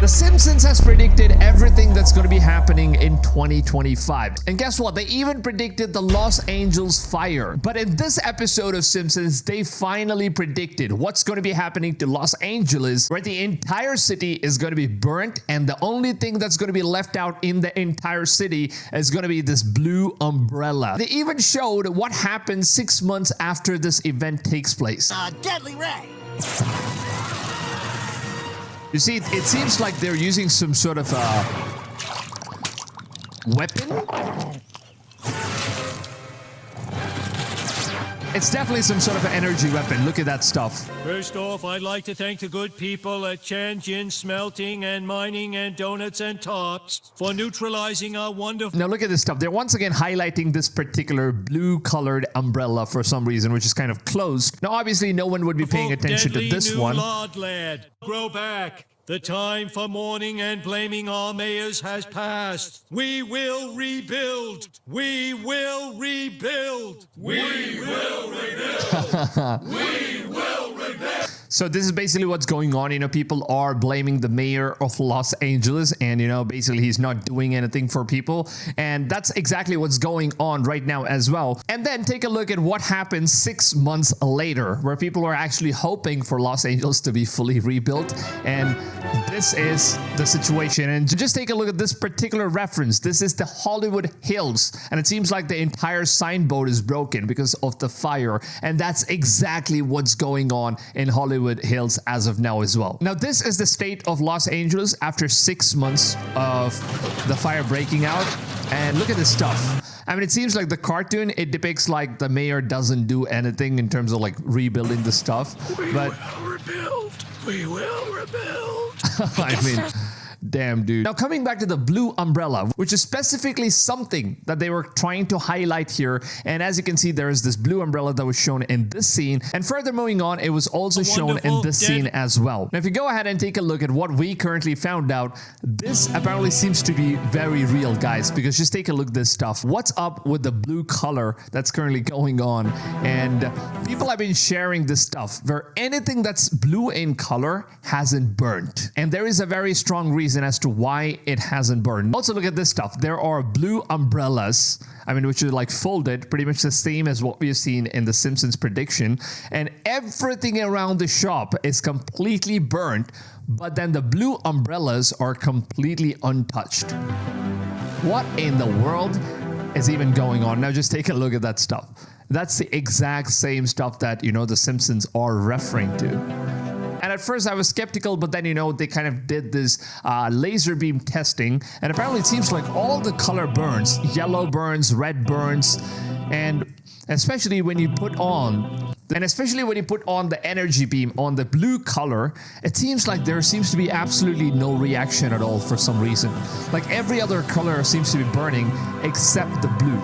The Simpsons has predicted everything that's going to be happening in 2025. And guess what? They even predicted the Los Angeles fire. But in this episode of Simpsons, they finally predicted what's going to be happening to Los Angeles, where the entire city is going to be burnt, and the only thing that's going to be left out in the entire city is going to be this blue umbrella. They even showed what happens 6 months after this event takes place. Deadly ray. You see, it seems like they're using some sort of weapon. It's definitely some sort of an energy weapon. Look at that stuff. First off, I'd like to thank the good people at Tianjin Smelting and Mining and Donuts and Tops for neutralizing our wonderful... Now look at this stuff. They're once again highlighting this particular blue-colored umbrella for some reason, which is kind of closed. Now obviously no one would be paying attention to this one. Lord lad, grow back. The time for mourning and blaming our mayors has passed. We will rebuild. We will rebuild. We will rebuild. We will rebuild. So this is basically what's going on. You know, people are blaming the mayor of Los Angeles, and, you know, basically he's not doing anything for people. And that's exactly what's going on right now as well. And then take a look at what happens 6 months later, where people are actually hoping for Los Angeles to be fully rebuilt. And this is the situation. And just take a look at this particular reference. This is the Hollywood Hills. And it seems like the entire signboard is broken because of the fire. And that's exactly what's going on in Hollywood Hills as of now as well. Now, this is the state of Los Angeles after 6 months of the fire breaking out. And look at this stuff. I mean, it seems like the cartoon, it depicts like the mayor doesn't do anything in terms of like rebuilding the stuff. We will rebuild. We will rebuild. I mean, damn, dude. Now, coming back to the blue umbrella, which is specifically something that they were trying to highlight here. And as you can see, there is this blue umbrella that was shown in this scene. And further moving on, it was also shown in this scene as well. Now, if you go ahead and take a look at what we currently found out, this apparently seems to be very real, guys, because just take a look at this stuff. What's up with the blue color that's currently going on? And people have been sharing this stuff where anything that's blue in color hasn't burnt. And there is a very strong reason as to why it hasn't burned. Also, look at this stuff. There are blue umbrellas, I mean, which are like folded, pretty much the same as what we've seen in the Simpsons prediction. And everything around the shop is completely burnt, but then the blue umbrellas are completely untouched. What in the world is even going on? Now, just take a look at that stuff. That's the exact same stuff that, you know, the Simpsons are referring to. And at first I was skeptical, but then, you know, they kind of did this laser beam testing. And apparently it seems like all the color burns. Yellow burns, red burns. And especially when you put on the energy beam on the blue color, it seems like there seems to be absolutely no reaction at all for some reason. Like every other color seems to be burning except the blue.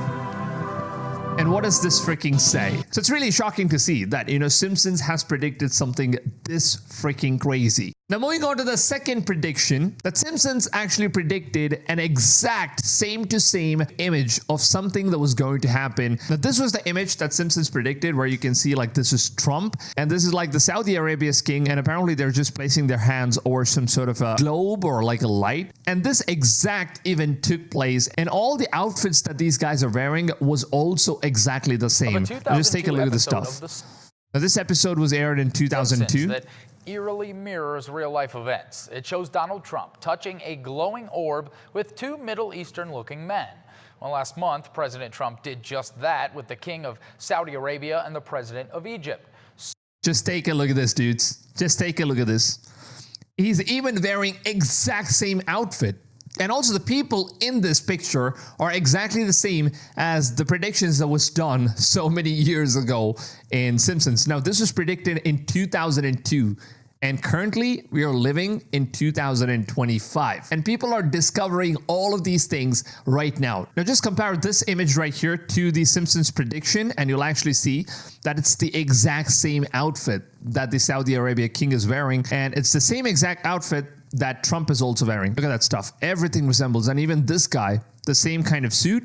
And what does this freaking say? So it's really shocking to see that, you know, Simpsons has predicted something this freaking crazy. Now, moving on to the second prediction, that Simpsons actually predicted an exact same-to-same image of something that was going to happen. Now, this was the image that Simpsons predicted, where you can see like this is Trump, and this is like the Saudi Arabia's king, and apparently they're just placing their hands over some sort of a globe or like a light. And this exact event took place, and all the outfits that these guys are wearing was also exactly the same. Now, just take a look at this stuff. Now, this episode was aired in 2002. That eerily mirrors real-life events. It shows Donald Trump touching a glowing orb with two Middle Eastern-looking men. Well, last month, President Trump did just that with the king of Saudi Arabia and the president of Egypt. Just take a look at this, dudes. Just take a look at this. He's even wearing exact same outfit. And also the people in this picture are exactly the same as the predictions that was done so many years ago in Simpsons. Now, this was predicted in 2002. And currently, we are living in 2025. And people are discovering all of these things right now. Now, just compare this image right here to the Simpsons prediction, and you'll actually see that it's the exact same outfit that the Saudi Arabia king is wearing. And it's the same exact outfit that Trump is also wearing. Look at that stuff. Everything resembles. And even this guy, the same kind of suit.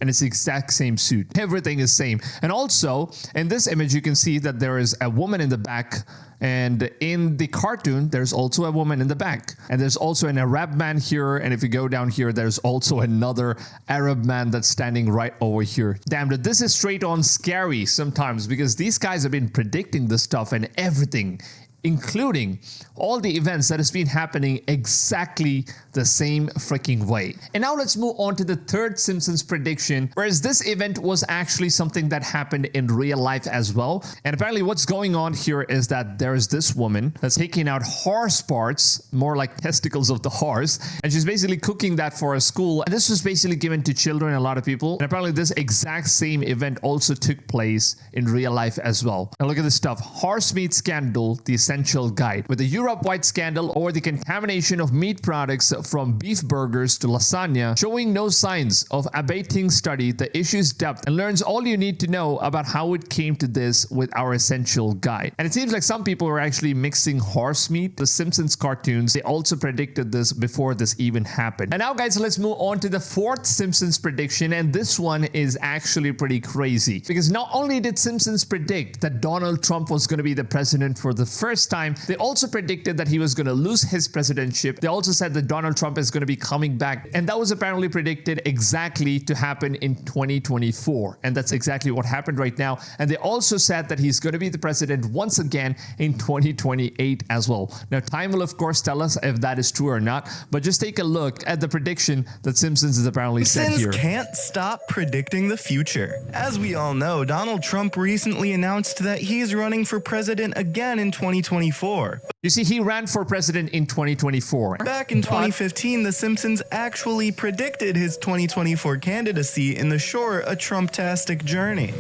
and it's the exact same suit. Everything is same. And also in this image, you can see that there is a woman in the back. And in the cartoon, there's also a woman in the back. And there's also an Arab man here. And if you go down here, there's also another Arab man that's standing right over here. Damn it, this is straight on scary sometimes because these guys have been predicting this stuff and everything, including all the events that has been happening exactly the same freaking way. And now let's move on to the third Simpsons prediction, whereas this event was actually something that happened in real life as well. And apparently what's going on here is that there is this woman that's taking out horse parts, more like testicles of the horse, and she's basically cooking that for a school. And this was basically given to children, a lot of people. And apparently this exact same event also took place in real life as well. And look at this stuff. Horse meat scandal, the essential guide. With the Europe-wide scandal or the contamination of meat products from beef burgers to lasagna, showing no signs of abating, study the issue's depth and learns all you need to know about how it came to this with our essential guide. And it seems like some people were actually mixing horse meat. The Simpsons cartoons, they also predicted this before this even happened. And now guys, let's move on to the fourth Simpsons prediction, and this one is actually pretty crazy because not only did Simpsons predict that Donald Trump was going to be the president for the first time, they also predicted that he was going to lose his presidentship. They also said that Donald Trump is going to be coming back, and that was apparently predicted exactly to happen in 2024, and that's exactly what happened right now. And they also said that he's going to be the president once again in 2028 as well. Now time will of course tell us if that is true or not, but just take a look at the prediction that Simpsons has apparently said here. Simpsons can't stop predicting the future. As we all know, Donald Trump recently announced that he is running for president again in 2024. You see, he ran for president in 2024. Back in 2015, The Simpsons actually predicted his 2024 candidacy in the short A Trump-tastic Journey.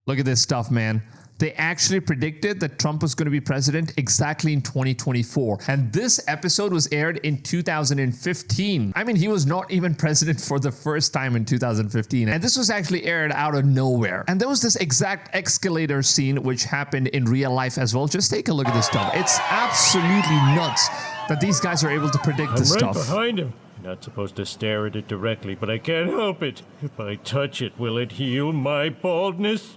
Look at this stuff, man. They actually predicted that Trump was going to be president exactly in 2024. And this episode was aired in 2015. I mean, he was not even president for the first time in 2015. And this was actually aired out of nowhere. And there was this exact escalator scene which happened in real life as well. Just take a look at this stuff. It's absolutely nuts that these guys are able to predict this I'm right stuff. behind him. Not supposed to stare at it directly, but I can't help it. If I touch it, will it heal my baldness?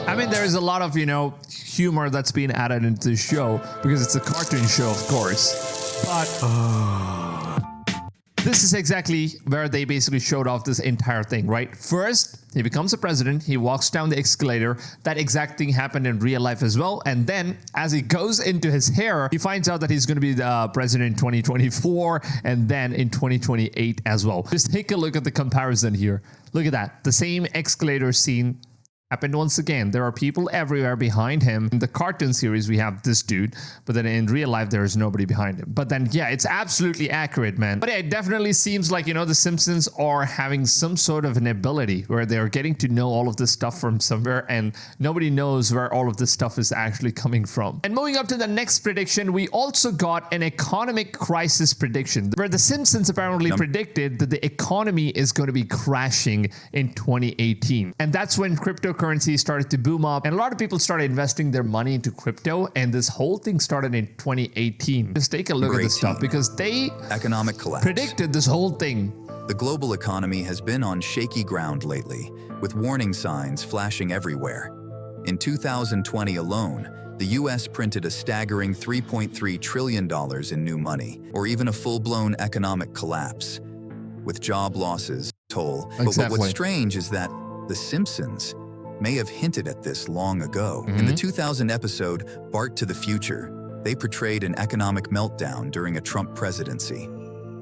I mean, there is a lot of, humor that's being added into the show because it's a cartoon show, of course. But this is exactly where they basically showed off this entire thing, right? First, he becomes a president. He walks down the escalator. That exact thing happened in real life as well. And then as he goes into his hair, he finds out that he's going to be the president in 2024 and then in 2028 as well. Just take a look at the comparison here. Look at that. The same escalator scene happened once again. There are people everywhere behind him. In the cartoon series, we have this dude, but then in real life, there is nobody behind him. But then, yeah, it's absolutely accurate, man. But yeah, it definitely seems like, the Simpsons are having some sort of an ability where they're getting to know all of this stuff from somewhere, and nobody knows where all of this stuff is actually coming from. And moving up to the next prediction, we also got an economic crisis prediction, where the Simpsons apparently predicted that the economy is going to be crashing in 2018. And that's when cryptocurrency started to boom up and a lot of people started investing their money into crypto, and this whole thing started in 2018. Just take a look at this stuff because they economic collapse predicted this whole thing. The global economy has been on shaky ground lately, with warning signs flashing everywhere. In 2020 alone, the US printed a staggering $3.3 trillion in new money, or even a full-blown economic collapse, with job losses toll. Exactly. But what's strange is that The Simpsons may have hinted at this long ago. In the 2000 episode, Bart to the Future, they portrayed an economic meltdown during a Trump presidency.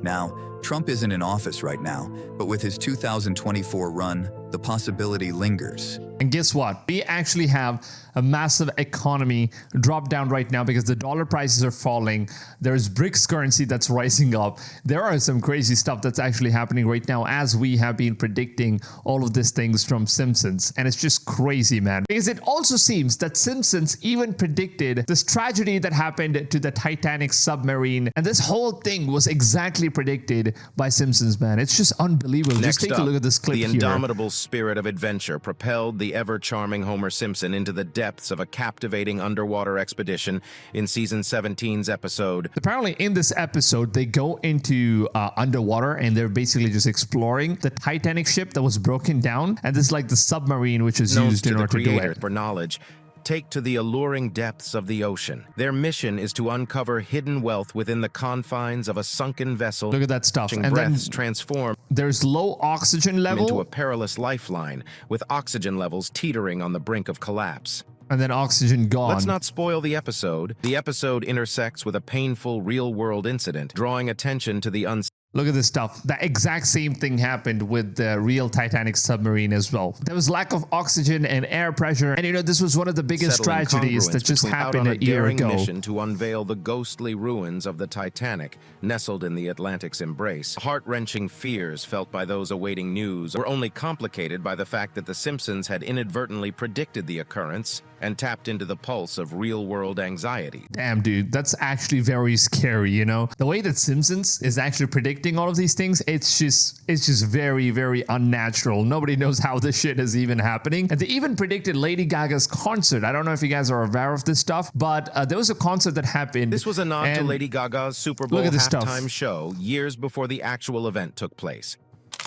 Now, Trump isn't in office right now, but with his 2024 run, the possibility lingers. And guess what? We actually have a massive economy drop down right now because the dollar prices are falling. There's BRICS currency that's rising up. There are some crazy stuff that's actually happening right now as we have been predicting all of these things from Simpsons. And it's just crazy, man. Because it also seems that Simpsons even predicted this tragedy that happened to the Titanic submarine. And this whole thing was exactly predicted by Simpsons, man. It's just unbelievable. Next just take up, a look at this clip the here. indomitable spirit of adventure propelled the ever-charming Homer Simpson into the depths of a captivating underwater expedition in season 17's episode. Apparently, in this episode, they go into underwater and they're basically just exploring the Titanic ship that was broken down. And this is like the submarine which is Known used to in the order to do creator it. for knowledge, take to the alluring depths of the ocean. Their mission is to uncover hidden wealth within the confines of a sunken vessel. Look at that stuff. Watching And then breaths transform there's low oxygen into a level, perilous lifeline, with oxygen levels teetering on the brink of collapse. and then oxygen gone. Let's not spoil the episode. The episode intersects with a painful real-world incident, drawing attention to the Look at this stuff. The exact same thing happened with the real Titanic submarine as well. There was lack of oxygen and air pressure. And you know, this was one of the biggest unsettling tragedies that incongruence just between happened out on a year daring ago. mission to unveil the ghostly ruins of the Titanic, nestled in the Atlantic's embrace. Heart-wrenching fears felt by those awaiting news were only complicated by the fact that The Simpsons had inadvertently predicted the occurrence and tapped into the pulse of real-world anxiety. Damn, dude, that's actually very scary, you know? The way that Simpsons is actually predicting all of these things, it's just very, very unnatural. Nobody knows how this shit is even happening. And they even predicted Lady Gaga's concert. I don't know if you guys are aware of this stuff, but there was a concert that happened. This was a nod to and Lady Gaga's Super Bowl look at this halftime stuff. show years before the actual event took place.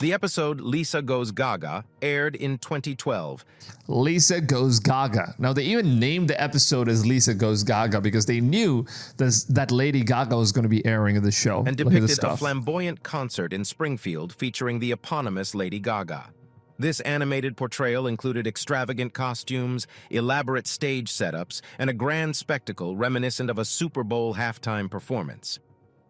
The episode Lisa Goes Gaga aired in 2012. Lisa Goes Gaga. Now, they even named the episode as Lisa Goes Gaga because they knew that Lady Gaga was going to be airing in the show. And Look at this depicted a stuff. flamboyant concert in Springfield featuring the eponymous Lady Gaga. This animated portrayal included extravagant costumes, elaborate stage setups, and a grand spectacle reminiscent of a Super Bowl halftime performance.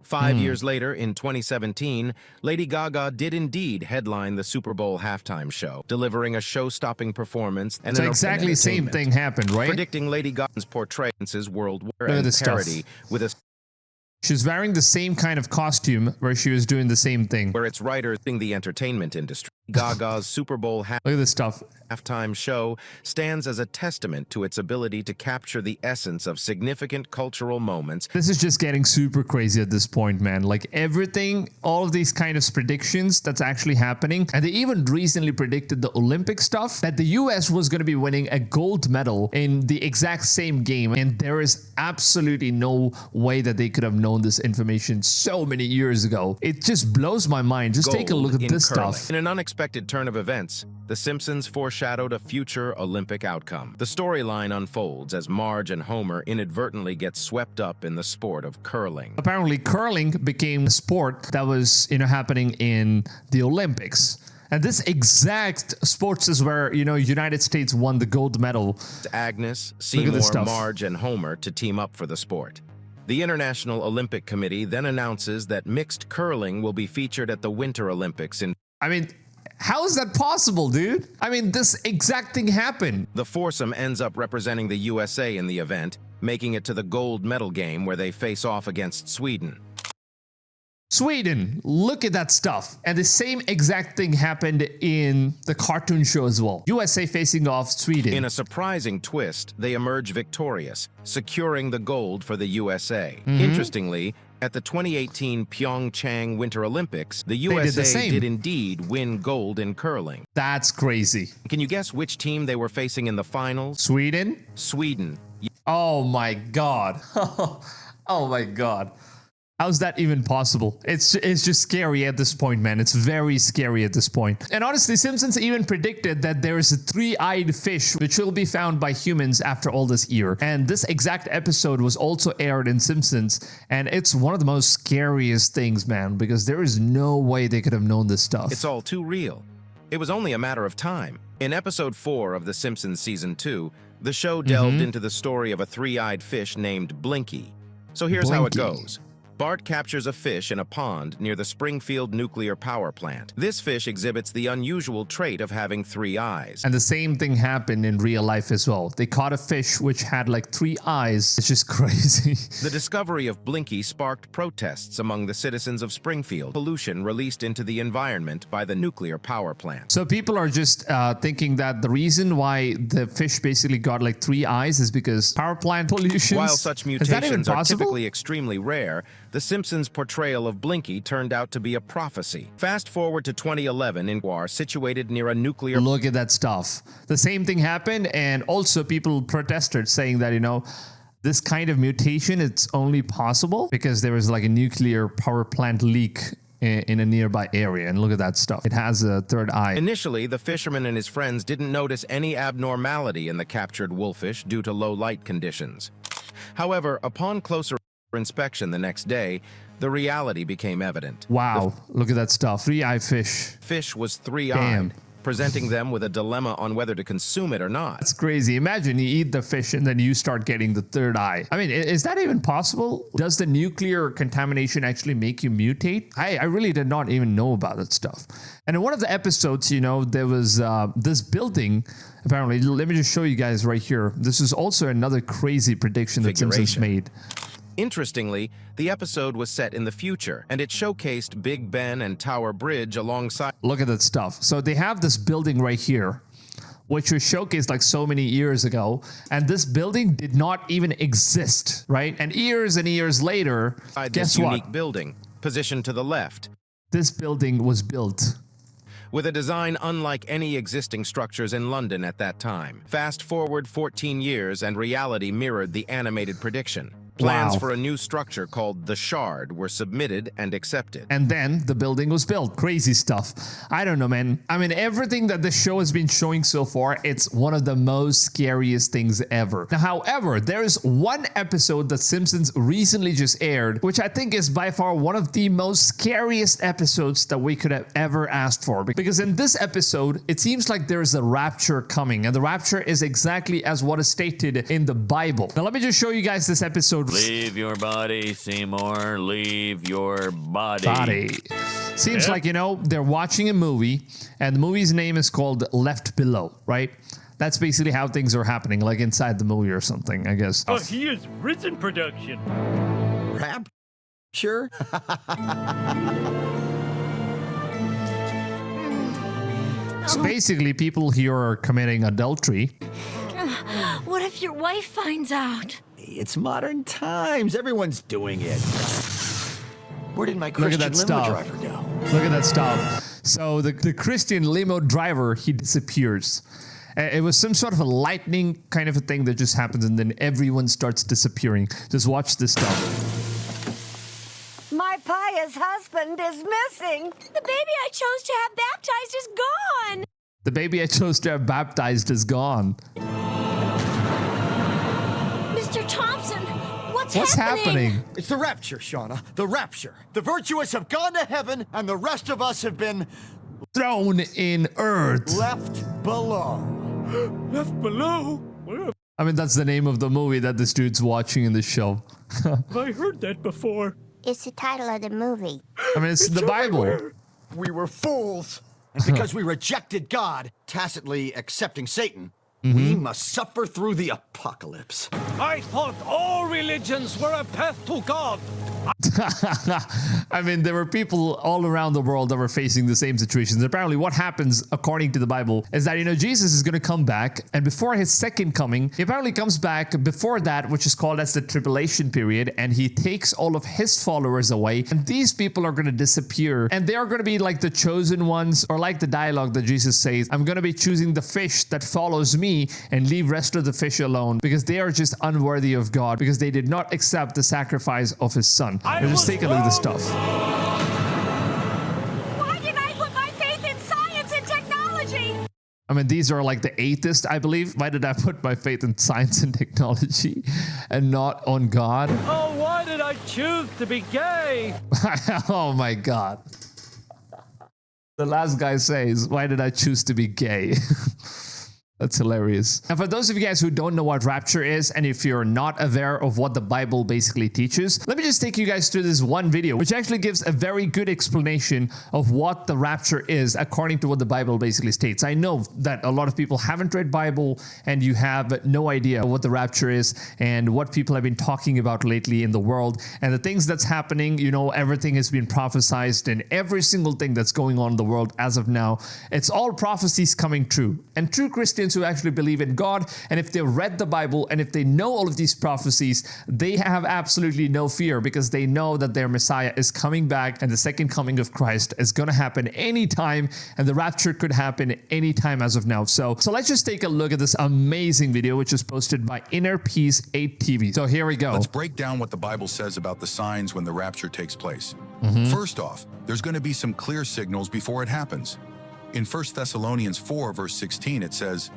5 years later, in 2017, Lady Gaga did indeed headline the Super Bowl halftime show, delivering a show-stopping performance and So an exactly same entertainment. thing happened, right? Predicting Lady Gaga's portrayals worldwide Look at and this stuff. parody with a She was wearing the same kind of costume where she was doing the same thing. where its writers in the entertainment industry. Gaga's Super Bowl Look at this stuff. halftime show stands as a testament to its ability to capture the essence of significant cultural moments. This is just getting super crazy at this point, man. Like everything, all of these kind of predictions that's actually happening. And they even recently predicted the Olympic stuff, that the US was going to be winning a gold medal in the exact same game. And there is absolutely no way that they could have known this information so many years ago. It just blows my mind. Just take a Gold look at in this curling. stuff. In an unexpected turn of events, The Simpsons foreshadowed a future Olympic outcome. The storyline unfolds as Marge and Homer inadvertently get swept up in the sport of curling. Apparently, curling became a sport that was, happening in the Olympics. And this exact sports is where, United States won the gold medal. Agnes, Look at Seymour, this stuff. Marge, and Homer to team up for the sport. The International Olympic Committee then announces that mixed curling will be featured at the Winter Olympics in I mean, how is that possible, dude? I mean, this exact thing happened. The foursome ends up representing the USA in the event, making it to the gold medal game where they face off against Sweden. Sweden, look at that stuff. And the same exact thing happened in the cartoon show as well. USA facing off Sweden. In a surprising twist, they emerge victorious, securing the gold for the USA. Mm-hmm. Interestingly, at the 2018 Pyeongchang Winter Olympics, the did the USA same. did indeed win gold in curling. That's crazy. Can you guess which team they were facing in the finals? Sweden? Sweden. Oh my God. Oh my God. How's that even possible? It's just scary at this point, man. It's very scary at this point. And honestly, Simpsons even predicted that there is a three-eyed fish which will be found by humans after all this year. And this exact episode was also aired in Simpsons. And it's one of the most scariest things, man, because there is no way they could have known this stuff. It's all too real. It was only a matter of time. In episode 4 of The Simpsons Season 2, the show delved into the story of a three-eyed fish named Blinky. So here's how it Blinky. goes. Bart captures a fish in a pond near the Springfield nuclear power plant. This fish exhibits the unusual trait of having 3 eyes. And the same thing happened in real life as well. They caught a fish which had like 3 eyes. It's just crazy. The discovery of Blinky sparked protests among the citizens of Springfield. Pollution released into the environment by the nuclear power plant. So people are just thinking that the reason why the fish basically got like 3 eyes is because power plant pollution. While such Is that even mutations are possible? typically extremely rare, The Simpsons' portrayal of Blinky turned out to be a prophecy. Fast forward to 2011 in Guar, situated near a nuclear... Look at that stuff. The same thing happened, and also people protested saying that, you know, this kind of mutation, it's only possible because there was like a nuclear power plant leak in a nearby area. And look at that stuff. It has a third eye. Initially, the fisherman and his friends didn't notice any abnormality in the captured wolfish due to low light conditions. However, upon closer inspection the next day, the reality became evident. Wow, look at that stuff. Three-eye fish. Fish was three-eyed, Damn. presenting them with a dilemma on whether to consume it or not. That's crazy. Imagine you eat the fish and then you start getting the third eye. I mean, is that even possible? Does the nuclear contamination actually make you mutate? I really did not even know about that stuff. And in one of the episodes, you know, there was this building, apparently. Let me just show you guys right here. This is also another crazy prediction that Simpsons made. Interestingly, the episode was set in the future, and it showcased Big Ben and Tower Bridge alongside... Look at that stuff. So they have this building right here, which was showcased like so many years ago, and this building did not even exist, right? And years later, guess what? Unique building, positioned to the left. This building was built. With a design unlike any existing structures in London at that time. Fast forward 14 years, and reality mirrored the animated prediction. Plans for a new structure called The Shard were submitted and accepted. And then the building was built. Crazy stuff. I don't know, man. I mean, everything that the show has been showing so far, it's one of the most scariest things ever. Now, however, there is one episode that Simpsons recently just aired, which I think is by far one of the most scariest episodes that we could have ever asked for. Because in this episode, it seems like there is a rapture coming, and the rapture is exactly as what is stated in the Bible. Now, let me just show you guys this episode. Leave your body, Seymour. Leave your body. Seems like, you know, they're watching a movie, and the movie's name is called Left Below, right? That's basically how things are happening, like inside the movie or something, I guess. But he is risen production. Rapture? So basically, people here are committing adultery. What if your wife finds out? It's modern times. Everyone's doing it. Where did my Christian limo driver go? Look at that stuff. So the Christian limo driver, he disappears. It was some sort of a lightning kind of a thing that just happens, and then everyone starts disappearing. Just watch this stuff. My pious husband is missing. The baby I chose to have baptized is gone. The baby I chose to have baptized is gone. Mr. Thompson, what's happening? It's the rapture, Shauna. The rapture. The virtuous have gone to heaven, and the rest of us have been Thrown in earth. left below. Left below? Where I mean, that's the name of the movie that this dude's watching in the show. have I heard that before? It's the title of the movie. I mean, it's the Bible. We were fools. And because we rejected God, tacitly accepting Satan, Mm-hmm. we must suffer through the apocalypse. I thought all religions were a path to God. I mean, there were people all around the world that were facing the same situations. Apparently, what happens, according to the Bible, is that, you know, Jesus is going to come back, and before his second coming, he apparently comes back before that, which is called as the tribulation period, and he takes all of his followers away, and these people are going to disappear, and they are going to be like the chosen ones, or like the dialogue that Jesus says, I'm going to be choosing the fish that follows me and leave rest of the fish alone, because they are just unworthy of God, because they did not accept the sacrifice of his son. Now just take a look at this stuff. Why did I put my faith in science and technology? I mean, these are like the atheists, I believe. Why did I put my faith in science and technology and not on God? Oh, why did I choose to be gay? Oh my God. The last guy says, why did I choose to be gay? That's hilarious. And for those of you guys who don't know what rapture is, and if you're not aware of what the Bible basically teaches, let me just take you guys through this one video, which actually gives a very good explanation of what the rapture is, according to what the Bible basically states. I know that a lot of people haven't read Bible, and you have no idea what the rapture is, and what people have been talking about lately in the world, and the things that's happening. You know, everything has been prophesized, and every single thing that's going on in the world as of now, it's all prophecies coming true. And true Christians Catholics who actually believe in God, and if they read the Bible, and if they know all of these prophecies, they have absolutely no fear because they know that their Messiah is coming back and the second coming of Christ is going to happen anytime, and the rapture could happen anytime as of now. So let's just take a look at this amazing video, which is posted by Inner Peace 8 TV. So here we go. Let's break down what the Bible says about the signs when the rapture takes place. First off, there's going to be some clear signals before it happens. In 1 Thessalonians 4, verse 16, it says,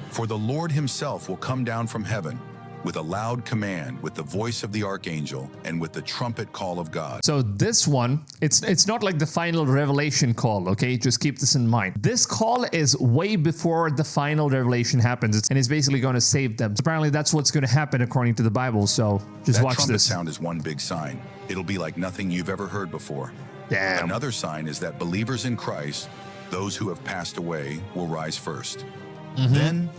"For the Lord himself will come down from heaven with a loud command, with the voice of the archangel, and with the trumpet call of God." So this one, it's not like the final revelation call, okay? Just keep this in mind. This call is way before the final revelation happens, and it's basically going to save them. So apparently that's what's going to happen according to the Bible, so just that watch trumpet this. sound is one big sign. It'll be like nothing you've ever heard before. Damn. Another sign is that believers in Christ, those who have passed away, will rise first. Then,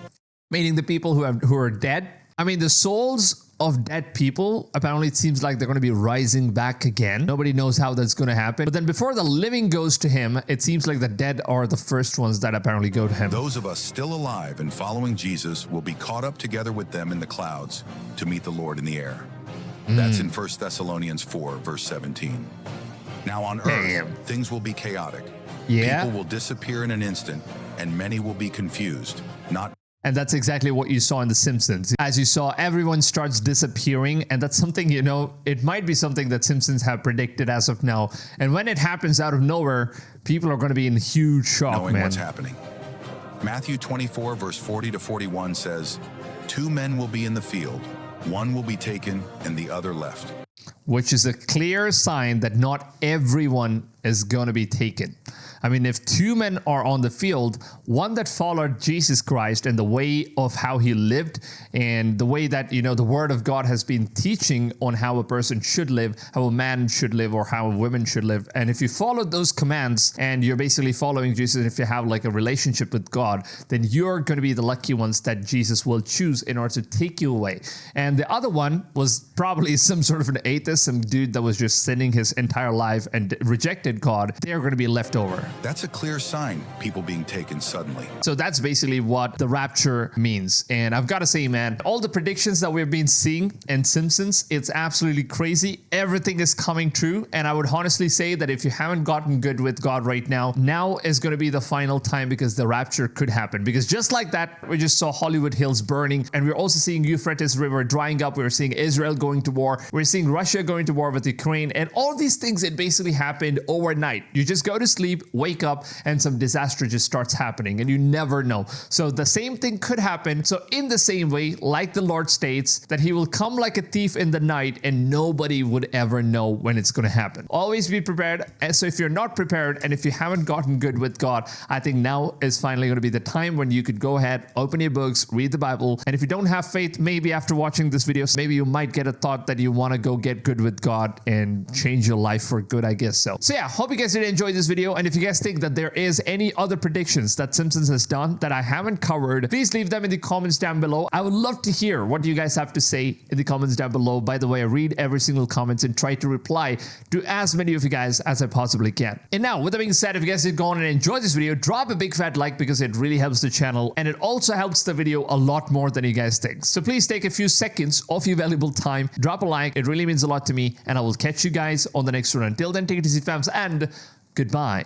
meaning the people who are dead. I mean, the souls of dead people, apparently it seems like they're going to be rising back again. Nobody knows how that's going to happen. But then before the living goes to him, it seems like the dead are the first ones that apparently go to him. those of us still alive and following Jesus will be caught up together with them in the clouds to meet the Lord in the air. That's in 1 Thessalonians 4, verse 17. Now on earth, things will be chaotic. Yeah. People will disappear in an instant, and many will be confused, not. And that's exactly what you saw in The Simpsons. As you saw, everyone starts disappearing, and that's something, you know, it might be something that Simpsons have predicted as of now. And when it happens out of nowhere, people are going to be in huge shock, knowing man. what's happening. Matthew 24, verse 40 to 41 says, "Two men will be in the field, one will be taken and the other left." Which is a clear sign that not everyone is going to be taken. I mean, if two men are on the field, one that followed Jesus Christ and the way of how he lived and the way that, you know, the word of God has been teaching on how a person should live, how a man should live, or how a woman should live. And if you follow those commands and you're basically following Jesus, and if you have like a relationship with God, then you're going to be the lucky ones that Jesus will choose in order to take you away. And the other one was probably some sort of an atheist, some dude that was just sinning his entire life and rejected God. They're going to be left over. That's a clear sign, people being taken suddenly. So that's basically what the rapture means. And I've got to say, man, all the predictions that we've been seeing in Simpsons, it's absolutely crazy. Everything is coming true. And I would honestly say that if you haven't gotten good with God right now, now is going to be the final time, because the rapture could happen. Because just like that, we just saw Hollywood Hills burning, and we're also seeing Euphrates River drying up. We're seeing Israel going to war. We're seeing Russia going to war with Ukraine. And all these things, it basically happened overnight. You just go to sleep, wake up, and some disaster just starts happening, and you never know. So the same thing could happen. So in the same way, like the Lord states, that he will come like a thief in the night, and nobody would ever know when it's going to happen. Always be prepared. And so if you're not prepared, and if you haven't gotten good with God, I think now is finally going to be the time when you could go ahead, open your books, read the Bible. And if you don't have faith, maybe after watching this video, maybe you might get a thought that you want to go get good with God and change your life for good, I guess so. So yeah, hope you guys did enjoy this video. And if you guys think that there is any other predictions that Simpsons has done that I haven't covered, please leave them in the comments down below. I would love to hear what you guys have to say in the comments down below. By the way, I read every single comment and try to reply to as many of you guys as I possibly can. And now, with that being said, if you guys did go on and enjoy this video, drop a big fat like, because it really helps the channel, and it also helps the video a lot more than you guys think. So please take a few seconds of your valuable time, drop a like. It really means a lot to me, and I will catch you guys on the next one. Until then, take it easy, fams, and goodbye.